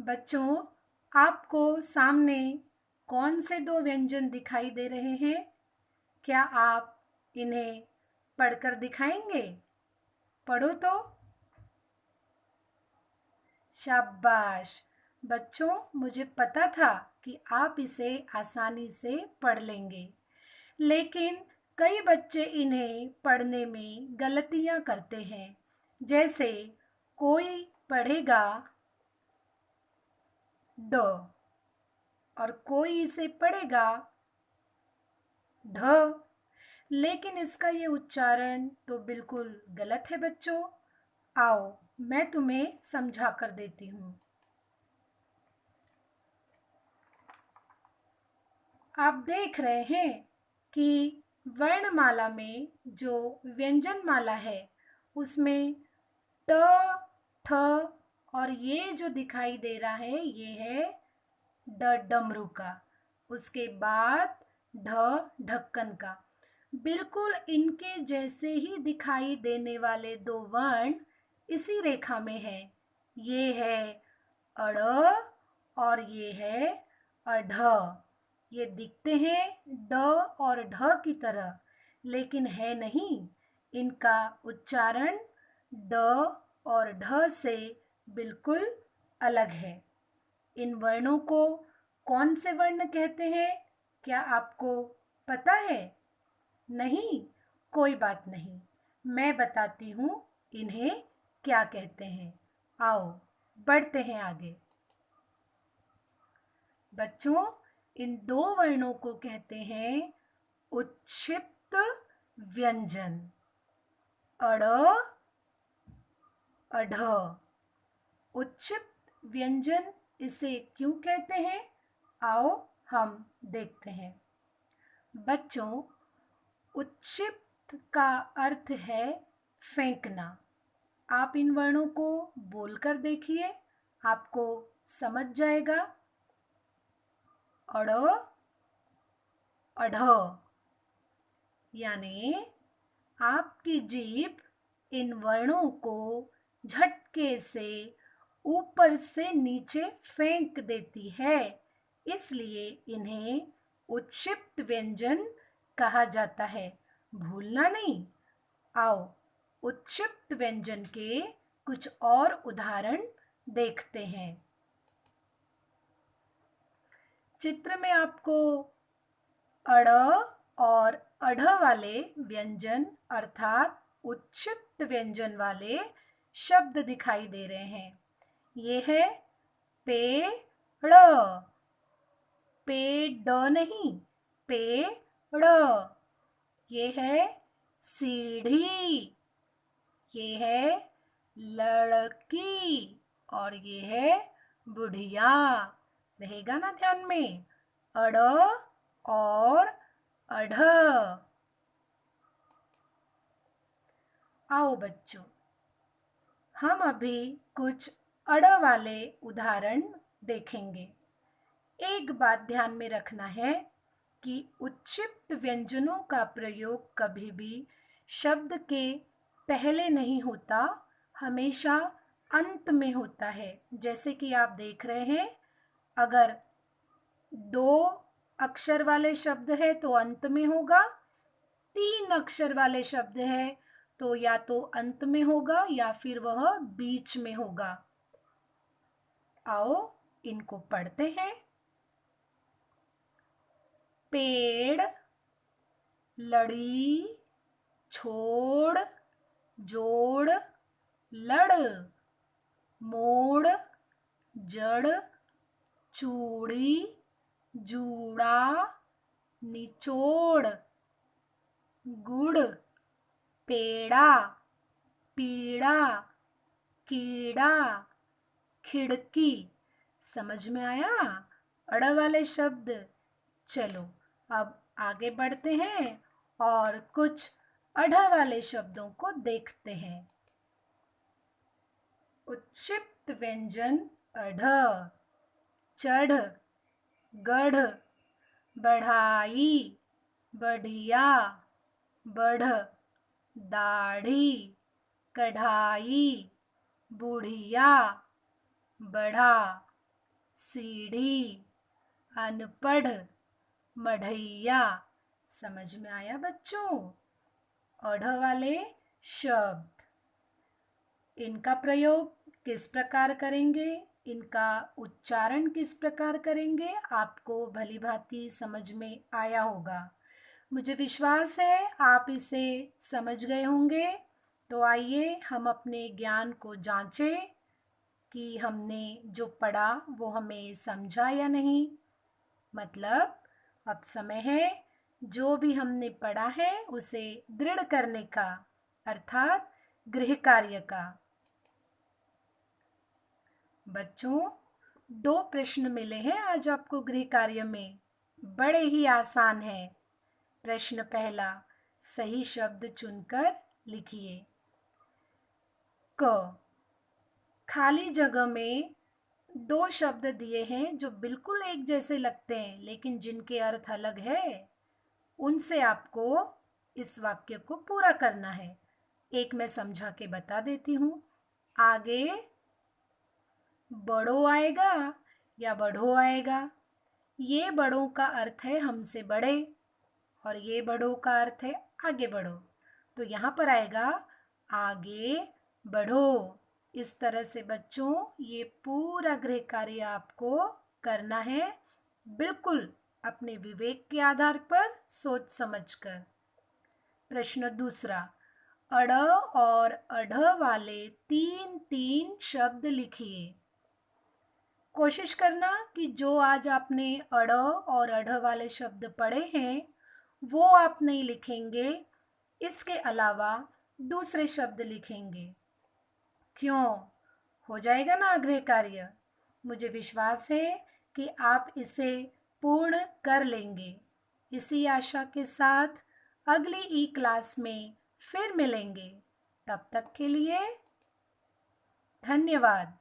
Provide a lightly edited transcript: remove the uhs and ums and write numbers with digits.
बच्चों, आपको सामने कौन से दो व्यंजन दिखाई दे रहे हैं? क्या आप इन्हें पढ़कर दिखाएंगे? पढ़ो तो। शाबाश बच्चों, मुझे पता था कि आप इसे आसानी से पढ़ लेंगे, लेकिन कई बच्चे इन्हें पढ़ने में गलतियां करते हैं। जैसे कोई पढ़ेगा ड और कोई इसे पढ़ेगा ढ, लेकिन इसका ये उच्चारण तो बिल्कुल गलत है बच्चों। आओ, मैं तुम्हें समझा कर देती हूँ। आप देख रहे हैं कि वर्णमाला में जो व्यंजन माला है उसमें ट, ठ और ये जो दिखाई दे रहा है ये है ड डमरू का। उसके बाद ढ ढक्कन का। बिल्कुल इनके जैसे ही दिखाई देने वाले दो वर्ण इसी रेखा में है। ये है अड़ और ये है अढ़। ये दिखते हैं ड और ढ की तरह, लेकिन है नहीं। इनका उच्चारण ड और ढ से बिल्कुल अलग है। इन वर्णों को कौन से वर्ण कहते हैं? क्या आपको पता है? नहीं, कोई बात नहीं, मैं बताती हूँ इन्हें क्या कहते हैं। आओ बढ़ते हैं आगे। बच्चों, इन दो वर्णों को कहते हैं उच्छिप्त व्यंजन। अड़ अढ़। उच्छिप्त व्यंजन इसे क्यों कहते हैं? आओ हम देखते हैं। बच्चों, उच्छिप्त का अर्थ है फेंकना। आप इन वर्णों को बोलकर देखिए, आपको समझ जाएगा। अड़ अढ़, यानी आपकी जीभ इन वर्णों को झटके से ऊपर से नीचे फेंक देती है, इसलिए इन्हें उत्क्षिप्त व्यंजन कहा जाता है। भूलना नहीं। आओ उत्क्षिप्त व्यंजन के कुछ और उदाहरण देखते हैं। चित्र में आपको अड़ और अढ़ वाले व्यंजन अर्थात उत्क्षिप्त व्यंजन वाले शब्द दिखाई दे रहे हैं। ये है पेड़। पेड़ नहीं, पेड़। ये है सीढ़ी। ये है लड़की और ये है बुढ़िया। रहेगा ना ध्यान में? अड़ और अढ़। आओ बच्चों, हम अभी कुछ अड़ वाले उदाहरण देखेंगे। एक बात ध्यान में रखना है कि उत्क्षिप्त व्यंजनों का प्रयोग कभी भी शब्द के पहले नहीं होता, हमेशा अंत में होता है। जैसे कि आप देख रहे हैं, अगर दो अक्षर वाले शब्द है तो अंत में होगा, तीन अक्षर वाले शब्द है तो या तो अंत में होगा या फिर वह बीच में होगा। आओ इनको पढ़ते हैं। पेड़, लड़ी, छोड़, जोड़, लड़, मोड़, जड़, चूड़ी, जूड़ा, निचोड़, गुड़, पेड़ा, पीड़ा, कीड़ा, खिड़की। समझ में आया अड़ वाले शब्द? चलो अब आगे बढ़ते हैं और कुछ अढ़ वाले शब्दों को देखते हैं। उत्क्षिप्त व्यंजन अढ़। चढ़, गढ़, बढ़ाई, बढ़िया, बढ़, दाढ़ी, कढ़ाई, बुढ़िया, बढ़ा, सीढ़ी, अनपढ़, मढ़ैया। समझ में आया बच्चों? अढ़ वाले शब्द, इनका प्रयोग किस प्रकार करेंगे, इनका उच्चारण किस प्रकार करेंगे, आपको भली भांति समझ में आया होगा। मुझे विश्वास है आप इसे समझ गए होंगे। तो आइए हम अपने ज्ञान को जांचें कि हमने जो पढ़ा वो हमें समझा या नहीं। मतलब अब समय है जो भी हमने पढ़ा है उसे दृढ़ करने का, अर्थात गृह कार्य का। बच्चों, 2 प्रश्न मिले हैं आज आपको गृह कार्य में, बड़े ही आसान है। प्रश्न पहला, सही शब्द चुनकर लिखिए। क, खाली जगह में 2 शब्द दिए हैं जो बिल्कुल एक जैसे लगते हैं लेकिन जिनके अर्थ अलग है। उनसे आपको इस वाक्य को पूरा करना है। एक मैं समझा के बता देती हूँ। आगे बड़ो आएगा या बढ़ो आएगा। ये बड़ों का अर्थ है हमसे बड़े और ये बड़ों का अर्थ है आगे बढ़ो। तो यहाँ पर आएगा आगे बढ़ो। इस तरह से बच्चों ये पूरा गृह कार्य आपको करना है, बिल्कुल अपने विवेक के आधार पर सोच समझकर। प्रश्न दूसरा, अड़ और अढ़ वाले 3 शब्द लिखिए। कोशिश करना कि जो आज आपने अड़ और अढ़ वाले शब्द पढ़े हैं वो आप नहीं लिखेंगे, इसके अलावा दूसरे शब्द लिखेंगे। क्यों? हो जाएगा ना गृह कार्य? मुझे विश्वास है कि आप इसे पूर्ण कर लेंगे। इसी आशा के साथ अगली ई क्लास में फिर मिलेंगे। तब तक के लिए धन्यवाद।